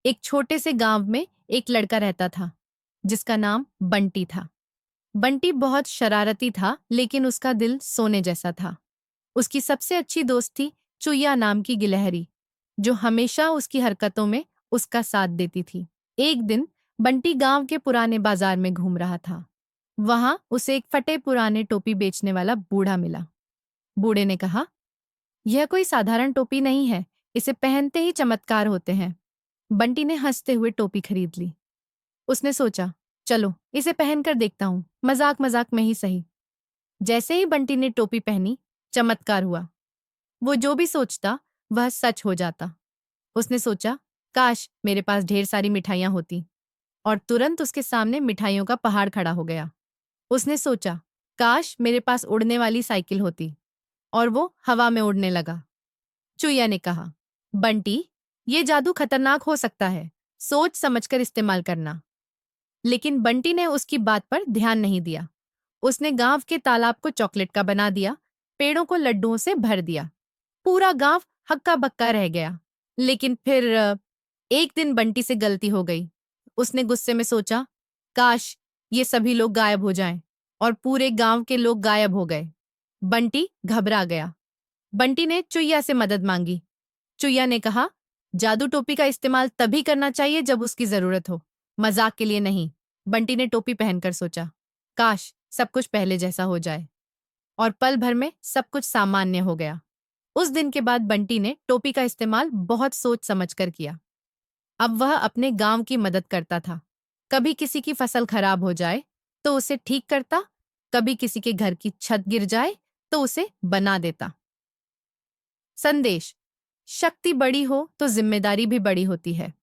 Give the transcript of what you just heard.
एक छोटे से गांव में एक लड़का रहता था जिसका नाम बंटी था। बंटी बहुत शरारती था, लेकिन उसका दिल सोने जैसा था। उसकी सबसे अच्छी दोस्त थी चुईया नाम की गिलहरी, जो हमेशा उसकी हरकतों में उसका साथ देती थी। एक दिन बंटी गांव के पुराने बाजार में घूम रहा था। वहां उसे एक फटे पुराने टोपी बेचने वाला बूढ़ा मिला। बूढ़े ने कहा, यह कोई साधारण टोपी नहीं है, इसे पहनते ही चमत्कार होते हैं। बंटी ने हंसते हुए टोपी खरीद ली। उसने सोचा, चलो इसे पहनकर देखता हूं, मजाक मजाक में ही सही। जैसे ही बंटी ने टोपी पहनी, चमत्कार हुआ। वो जो भी सोचता वह सच हो जाता। उसने सोचा, काश मेरे पास ढेर सारी मिठाइयां होती, और तुरंत उसके सामने मिठाइयों का पहाड़ खड़ा हो गया। उसने सोचा, काश मेरे पास उड़ने वाली साइकिल होती, और वो हवा में उड़ने लगा। चुईया ने कहा, बंटी, ये जादू खतरनाक हो सकता है, सोच समझकर इस्तेमाल करना। लेकिन बंटी ने उसकी बात पर ध्यान नहीं दिया। उसने गांव के तालाब को चॉकलेट का बना दिया, पेड़ों को लड्डुओं से भर दिया। पूरा गांव हक्का बक्का रह गया। लेकिन फिर एक दिन बंटी से गलती हो गई। उसने गुस्से में सोचा, काश ये सभी लोग गायब हो जाएं, और पूरे गांव के लोग गायब हो गए। बंटी घबरा गया। बंटी ने चुईया से मदद मांगी। चुईया ने कहा, जादू टोपी का इस्तेमाल तभी करना चाहिए जब उसकी जरूरत हो, मजाक के लिए नहीं। बंटी ने टोपी पहनकर सोचा, काश सब कुछ पहले जैसा हो जाए, और पल भर में सब कुछ सामान्य हो गया। उस दिन के बाद बंटी ने टोपी का इस्तेमाल बहुत सोच समझकर किया। अब वह अपने गांव की मदद करता था। कभी किसी की फसल खराब हो जाए तो उसे ठीक करता, कभी किसी के घर की छत गिर जाए तो उसे बना देता। संदेश: शक्ति बड़ी हो तो जिम्मेदारी भी बड़ी होती है।